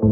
Hello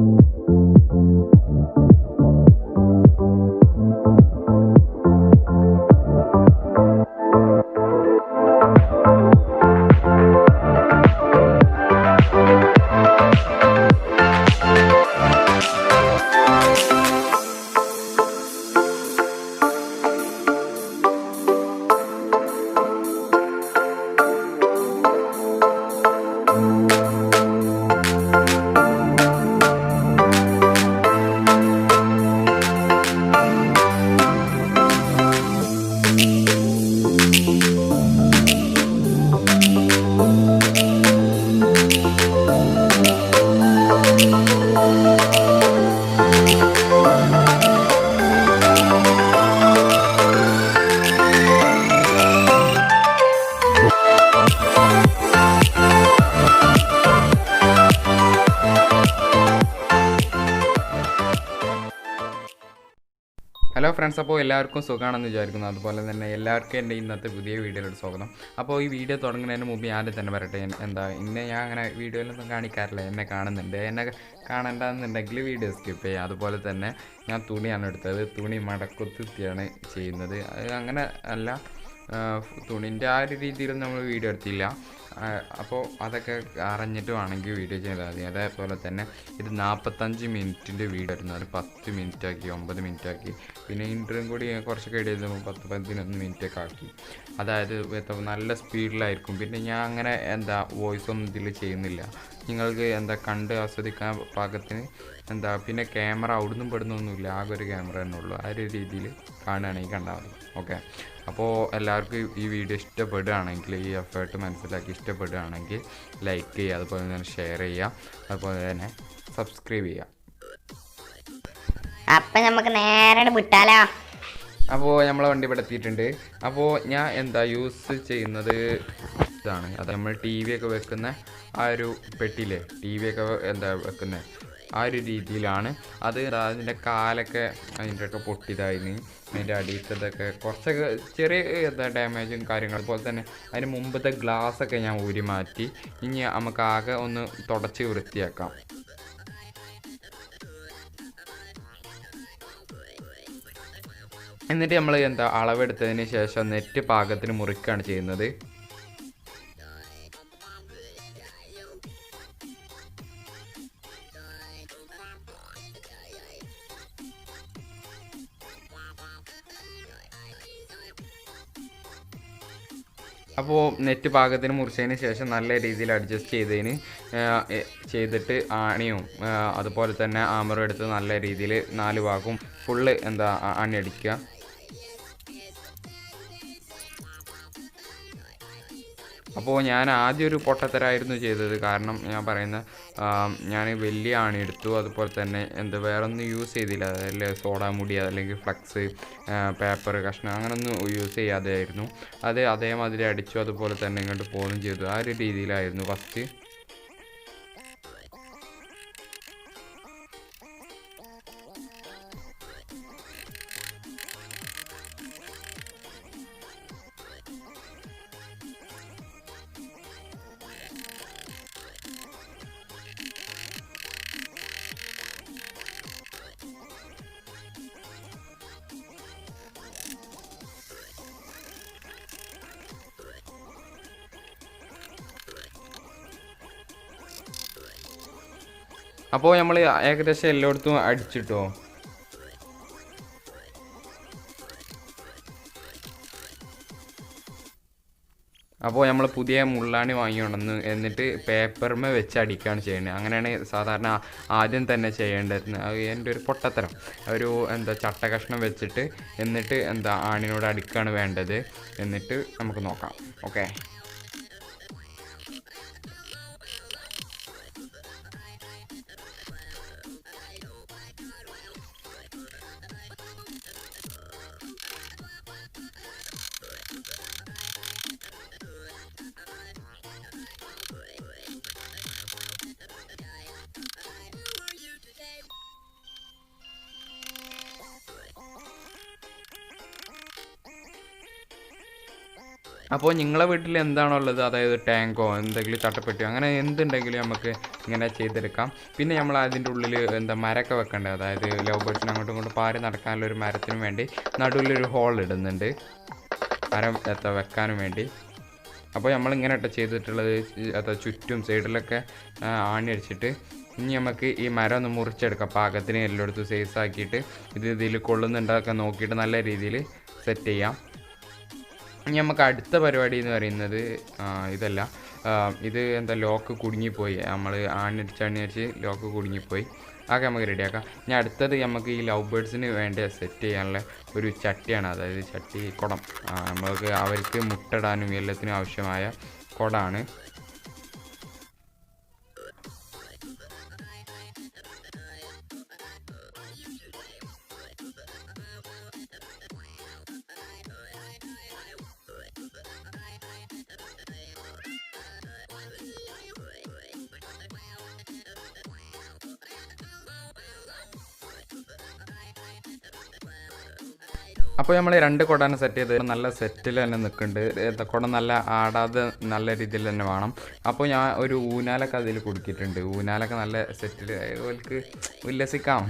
friends, അപ്പോൾ എല്ലാവർക്കും സുഖമാണെന്ന് വിചാരിക്കുന്നു. അതുപോലെ തന്നെ എല്ലാവർക്കും എൻ്റെ ഇന്നത്തെ പുതിയ വീഡിയോയിലോട്ട് സ്വാഗതം. അപ്പോൾ ഈ വീഡിയോ തുടങ്ങുന്നതിന് മുമ്പ് ആദ്യം തന്നെ പറയട്ടെ, ഇന്നെ ഞാൻ അങ്ങനെ വീഡിയോയിലൊന്നും കാണിക്കാറില്ല. എന്നെ കാണുന്നുണ്ട്, എന്നെ കാണണ്ടെന്നുണ്ടെങ്കിൽ വീഡിയോ സ്കിപ്പ് ചെയ്യുക. അതുപോലെ തന്നെ ഞാൻ തുണിയാണ് എടുത്തത്, തുണി മടക്കുത്തിയാണ് ചെയ്യുന്നത്. അത് അങ്ങനെ അല്ല, തുണിൻ്റെ ആ ഒരു രീതിയിലൊന്നും നമ്മൾ വീഡിയോ എടുത്തില്ല. അപ്പോൾ അതൊക്കെ അറിഞ്ഞിട്ട് വേണമെങ്കിൽ വീഡിയോ ചെയ്താൽ മതി. അതേപോലെ തന്നെ ഇത് 45 മിനിറ്റിൻ്റെ വീഡിയോ ആയിരുന്നു, അത് 10 മിനിറ്റാക്കി, 9 മിനിറ്റാക്കി. പിന്നെ ഇൻട്രോയും കൂടി കുറച്ചൊക്കെ എഴുതി 10-11 മിനിറ്റൊക്കെ ആക്കി. അതായത് നല്ല സ്പീഡിലായിരിക്കും. പിന്നെ ഞാൻ അങ്ങനെ വോയിസ് ഒന്നും ഇതിൽ ചെയ്യുന്നില്ല. നിങ്ങൾക്ക് കണ്ട് ആസ്വദിക്കാൻ പാകത്തിന് പിന്നെ ക്യാമറ അവിടുന്നും പെടുന്നൊന്നുമില്ല, ആകെ ഒരു ക്യാമറ തന്നെ ഉള്ളൂ. ആ ഒരു രീതിയിൽ കാണുകയാണെങ്കിൽ കണ്ടാൽ മതി. ഓക്കെ, അപ്പോൾ എല്ലാവർക്കും ഈ വീഡിയോ ഇഷ്ടപ്പെടുകയാണെങ്കിൽ, ഈ എഫേർട്ട് മനസ്സിലാക്കി ഇഷ്ടപ്പെടുകയാണെങ്കിൽ ലൈക്ക് ചെയ്യുക, അതുപോലെ തന്നെ ഷെയർ ചെയ്യുക, അതുപോലെ തന്നെ സബ്സ്ക്രൈബ് ചെയ്യുക. അപ്പം നമുക്ക് നേരെ വിട്ടാലോ. അപ്പോൾ നമ്മളെ വണ്ടി ഇവിടെ എത്തിയിട്ടുണ്ട്. അപ്പോൾ ഞാൻ യൂസ് ചെയ്യുന്നത് ഇതാണ്. അത് നമ്മൾ ടി വി ഒക്കെ വെക്കുന്ന ആ ഒരു പെട്ടിയിലെ ടി വി ഒക്കെ വെക്കുന്നത് ആ ഒരു രീതിയിലാണ്. അത് അതിൻ്റെ കാലൊക്കെ അതിൻ്റെയൊക്കെ പൊട്ടിയതായിരുന്നു. അതിൻ്റെ അടിയിലത്തൊക്കെ കുറച്ചൊക്കെ ചെറിയ ഡാമേജും കാര്യങ്ങളും. അതുപോലെ തന്നെ അതിന് മുമ്പത്തെ ഗ്ലാസ്സൊക്കെ ഞാൻ ഊരി മാറ്റി. ഇനി നമുക്ക് ആകെ ഒന്ന് തുടച്ച് വൃത്തിയാക്കാം. എന്നിട്ട് നമ്മൾ അളവെടുത്തതിന് ശേഷം നെറ്റ് പാകത്തിന് മുറിക്കുകയാണ് ചെയ്യുന്നത്. അപ്പോൾ നെറ്റ് പാകത്തിന് മുറിച്ചതിന് ശേഷം നല്ല രീതിയിൽ അഡ്ജസ്റ്റ് ചെയ്തിട്ട് ആണിയും അതുപോലെ തന്നെ ആമറും എടുത്ത് നല്ല രീതിയിൽ 4 ഭാഗവും ഫുള്ള് ആണി അടിക്കുക. അപ്പോൾ ഞാൻ ആദ്യം ഒരു പൊട്ടത്തരായിരുന്നു ചെയ്തത്. കാരണം ഞാൻ വലിയ ആണി എടുത്തു. അതുപോലെ തന്നെ വേറൊന്നും യൂസ് ചെയ്തില്ല. അതിൽ സോഡാ മുടി അല്ലെങ്കിൽ ഫ്ലക്സ്, പേപ്പർ കഷ്ണം അങ്ങനെയൊന്നും യൂസ് ചെയ്യാതെ ആയിരുന്നു. അത് അതേമാതിരി അടിച്ചു. അതുപോലെ തന്നെ ഇങ്ങോട്ട് പോകുകയും ചെയ്തു. ആ ഒരു രീതിയിലായിരുന്നു ഫസ്റ്റ്. അപ്പോൾ നമ്മൾ ഏകദേശം എല്ലായിടത്തും അടിച്ചിട്ടോ. അപ്പോൾ നമ്മൾ പുതിയ മുള്ളാണി വാങ്ങിക്കൊണ്ടെന്ന് എന്നിട്ട് പേപ്പറിമേ വെച്ച് അടിക്കുകയാണ് ചെയ്യുന്നത്. അങ്ങനെയാണ് സാധാരണ ആദ്യം തന്നെ ചെയ്യേണ്ടത്. എൻ്റെ ഒരു പൊട്ടത്തരം. ഒരു ചട്ട കഷ്ണം വെച്ചിട്ട് എന്നിട്ട് ആണിനോട് അടിക്കുകയാണ് വേണ്ടത്. എന്നിട്ട് നമുക്ക് നോക്കാം. ഓക്കെ, അപ്പോൾ നിങ്ങളെ വീട്ടിൽ എന്താണുള്ളത്, അതായത് ടാങ്കോ എന്തെങ്കിലും ചട്ടപ്പെട്ടിയോ അങ്ങനെ എന്തുണ്ടെങ്കിലും നമുക്ക് ഇങ്ങനെ ചെയ്തെടുക്കാം. പിന്നെ നമ്മൾ അതിൻ്റെ ഉള്ളിൽ എന്താ മരമൊക്കെ വെക്കേണ്ടത്, അതായത് ലവ് ബേർഡ്സിന് അങ്ങോട്ടും ഇങ്ങോട്ടും പാറി നടക്കാനുള്ള ഒരു മരത്തിന് വേണ്ടി നടുവിലൊരു ഹോൾ ഇടുന്നുണ്ട്, മരം വെക്കാനും വേണ്ടി. അപ്പോൾ നമ്മളിങ്ങനെ ചെയ്തിട്ടുള്ളത് ചുറ്റും സൈഡിലൊക്കെ ആണി അടിച്ചിട്ട് ഇനി നമുക്ക് ഈ മരം ഒന്ന് മുറിച്ചെടുക്കാം, പാകത്തിന് എല്ലായിടത്തും സൈസ് ആക്കിയിട്ട് ഇതിൽ കൊള്ളുന്നുണ്ടൊക്കെ നോക്കിയിട്ട് നല്ല രീതിയിൽ സെറ്റ് ചെയ്യാം. ഇനി നമുക്ക് അടുത്ത പരിപാടി എന്ന് പറയുന്നത് ഇതല്ല, ഇത് ലോക്ക് കുടുങ്ങിപ്പോയി, നമ്മൾ ആണിയടിച്ച് ലോക്ക് കുടുങ്ങിപ്പോയി, ആകെ നമുക്ക് റെഡിയാക്കാം. ഇനി അടുത്തത് നമുക്ക് ഈ ലവ് ബേർഡ്സിന് വേണ്ടി സെറ്റ് ചെയ്യാനുള്ള ഒരു ചട്ടിയാണ്, അതായത് ചട്ടി കുടം, നമുക്ക് അവർക്ക് മുട്ടയിടാനും എല്ലാത്തിനും ആവശ്യമായ കുടമാണ്. അപ്പോൾ നമ്മൾ 2 കുടനെ സെറ്റ് ചെയ്ത് നല്ല സെറ്റിൽ തന്നെ നിൽക്കുന്നുണ്ട്, കുട നല്ല ആടാതെ നല്ല രീതിയിൽ തന്നെ വേണം. അപ്പോൾ ഞാൻ ഒരു ഊനാലൊക്കെ അതിൽ കൊടുക്കിയിട്ടുണ്ട്, ഊനാലൊക്കെ നല്ല സെറ്റിൽ അവർക്ക് ഉല്ലസിക്കാം.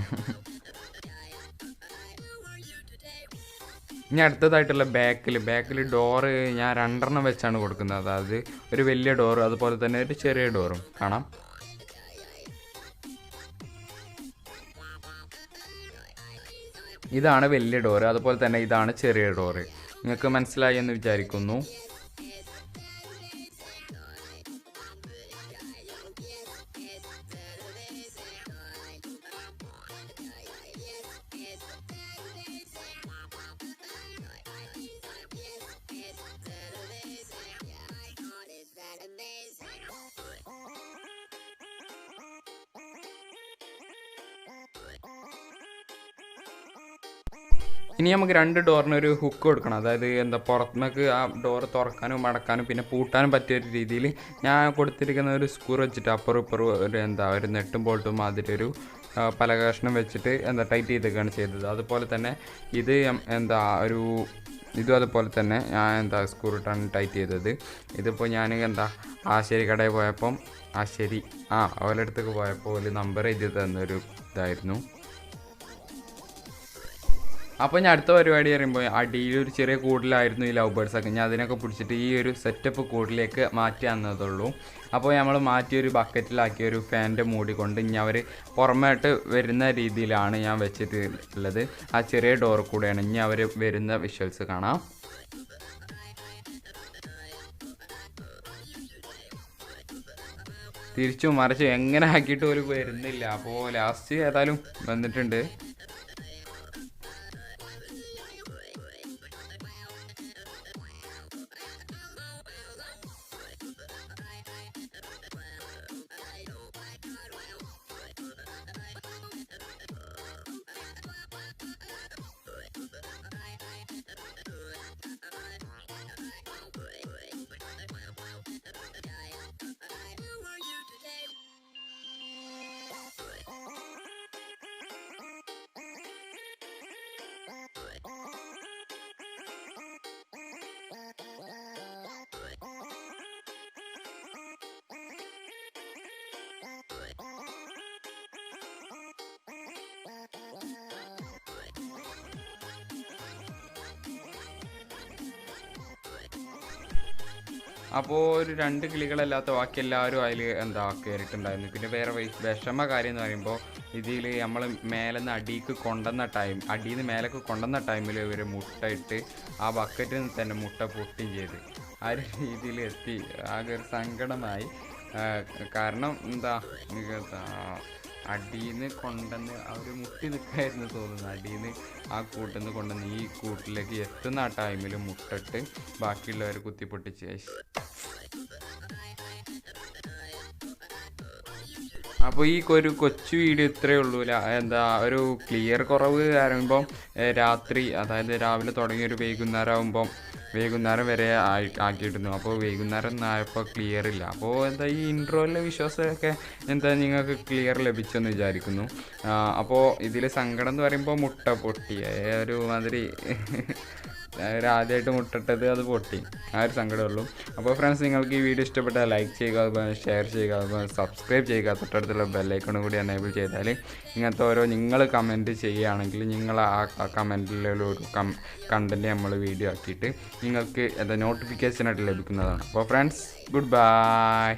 ഇനി അടുത്തതായിട്ടുള്ള ബാക്കിൽ ഡോറ് ഞാൻ 2 വെച്ചാണ് കൊടുക്കുന്നത്, അതായത് ഒരു വലിയ ഡോറ് അതുപോലെ തന്നെ ഒരു ചെറിയ ഡോറും കാണാം. ഇതാണ് വലിയ ഡോറ്, അതുപോലെ തന്നെ ഇതാണ് ചെറിയ ഡോറ്. നിങ്ങൾക്ക് മനസ്സിലായി എന്ന് വിചാരിക്കുന്നു. ഇനി നമുക്ക് 2 ഡോറിന് ഒരു ഹുക്ക് കൊടുക്കണം, അതായത് പുറത്തുനിന്നൊക്കെ ആ ഡോറ് തുറക്കാനും മടക്കാനും പിന്നെ പൂട്ടാനും പറ്റിയൊരു രീതിയിൽ ഞാൻ കൊടുത്തിരിക്കുന്ന ഒരു സ്ക്രൂ വെച്ചിട്ട് അപ്പുറം ഇപ്പുറം ഒരു നെട്ടും ബോൾട്ടും മാതിരി ഒരു പല കഷ്ണം വെച്ചിട്ട് ടൈറ്റ് ചെയ്തൊക്കെയാണ് ചെയ്തത്. അതുപോലെ തന്നെ ഇത് ഇതും അതുപോലെ തന്നെ ഞാൻ സ്ക്രൂ ഇട്ടാണ് ടൈറ്റ് ചെയ്തത്. ഇതിപ്പോൾ ഞാൻ ആശേരി കടയിൽ പോയപ്പം അവരുടെ അടുത്തേക്ക് പോയപ്പോൾ ഒരു നമ്പർ എഴുതി തന്നൊരു ഇതായിരുന്നു. അപ്പോൾ ഞാൻ അടുത്ത പരിപാടി പറയുമ്പോൾ അടിയിലൊരു ചെറിയ കൂടിലായിരുന്നു ഈ ലവ് ബേർഡ്സൊക്കെ, ഞാൻ അതിനൊക്കെ പിടിച്ചിട്ട് ഈ ഒരു സെറ്റപ്പ് കൂടിലേക്ക് മാറ്റി തന്നതുള്ളൂ. അപ്പോൾ നമ്മൾ മാറ്റിയൊരു ബക്കറ്റിലാക്കിയ ഒരു ഫാനിൻ്റെ മൂടി കൊണ്ട് ഇനി അവർ പുറമേട്ട് വരുന്ന രീതിയിലാണ് ഞാൻ വെച്ചിട്ടുള്ളത്. ആ ചെറിയ ഡോർ കൂടെയാണ് ഇനി അവർ വരുന്ന വിഷ്വൽസ് കാണാം. തിരിച്ചും മറിച്ചും എങ്ങനെ ആക്കിയിട്ട് ഒരു വരുന്നില്ല. അപ്പോൾ ലാസ്റ്റ് ഏതായാലും വന്നിട്ടുണ്ട്. അപ്പോൾ ഒരു 2 കിളികളല്ലാത്ത ബാക്കി എല്ലാവരും അതിൽ കയറിയിട്ടുണ്ടായിരുന്നു. പിന്നെ വേറെ വിഷമ കാര്യം എന്ന് പറയുമ്പോൾ ഇതിൽ നമ്മൾ മേലെന്ന് അടിയിൽ നിന്ന് മേലേക്ക് കൊണ്ടുവന്ന ടൈമിൽ ഇവർ മുട്ടയിട്ട് ആ ബക്കറ്റിൽ നിന്ന് തന്നെ മുട്ട പൊട്ടുകയും ചെയ്ത് ആ ഒരു രീതിയിൽ എത്തി. ആകെ ഒരു സങ്കടമായി. കാരണം അടിയിൽ നിന്ന് കൊണ്ടുവന്ന് അവർ മുട്ടി നിൽക്കായിരുന്നു തോന്നുന്നു. അടിയിൽ നിന്ന് ആ കൂട്ടിൽ നിന്ന് കൊണ്ടുവന്ന് ഈ കൂട്ടിലേക്ക് എത്തുന്ന ആ ടൈമിൽ മുട്ടിട്ട് ബാക്കിയുള്ളവർ കുത്തിപ്പൊട്ടിച്ച്. അപ്പോൾ ഈ ഒരു കൊച്ചു വീഡിയോ ഇത്രയേ ഉള്ളൂ. ഒരു ക്ലിയർ കുറവ് പറയുമ്പം രാത്രി, അതായത് രാവിലെ തുടങ്ങിയൊരു വൈകുന്നേരം വരെ ആക്കിയിട്ടുണ്ട്. അപ്പോൾ വൈകുന്നേരം ആയപ്പോൾ ക്ലിയർ ഇല്ല. അപ്പോൾ ഈ ഇൻട്രോയിലെ വിശ്വാസമൊക്കെ നിങ്ങൾക്ക് ക്ലിയർ ലഭിച്ചെന്ന് വിചാരിക്കുന്നു. അപ്പോൾ ഇതിൽ സങ്കടം എന്ന് പറയുമ്പോൾ മുട്ട പൊട്ടി ഒരു മാതിരി ആദ്യമായിട്ട് മുട്ടിട്ടത് അത് പൊട്ടി, ആ ഒരു സങ്കടമുള്ളൂ. അപ്പോൾ ഫ്രണ്ട്സ്, നിങ്ങൾക്ക് ഈ വീഡിയോ ഇഷ്ടപ്പെട്ടാൽ ലൈക്ക് ചെയ്യുക, അതുപോലെ ഷെയർ ചെയ്യുക, അതുപോലെ സബ്സ്ക്രൈബ് ചെയ്യുക. തൊട്ടടുത്തുള്ള ബെല്ലൈക്കണും കൂടി എനേബിൾ ചെയ്താൽ ഇങ്ങനത്തെ ഓരോ നിങ്ങൾ കമൻറ്റ് ചെയ്യുകയാണെങ്കിൽ നിങ്ങൾ ആ കമൻറ്റിലുള്ള ഒരു കണ്ടൻറ്റ് നമ്മൾ വീഡിയോ ആക്കിയിട്ട് നിങ്ങൾക്ക് നോട്ടിഫിക്കേഷനായിട്ട് ലഭിക്കുന്നതാണ്. അപ്പോൾ ഫ്രണ്ട്സ്, ഗുഡ് ബൈ.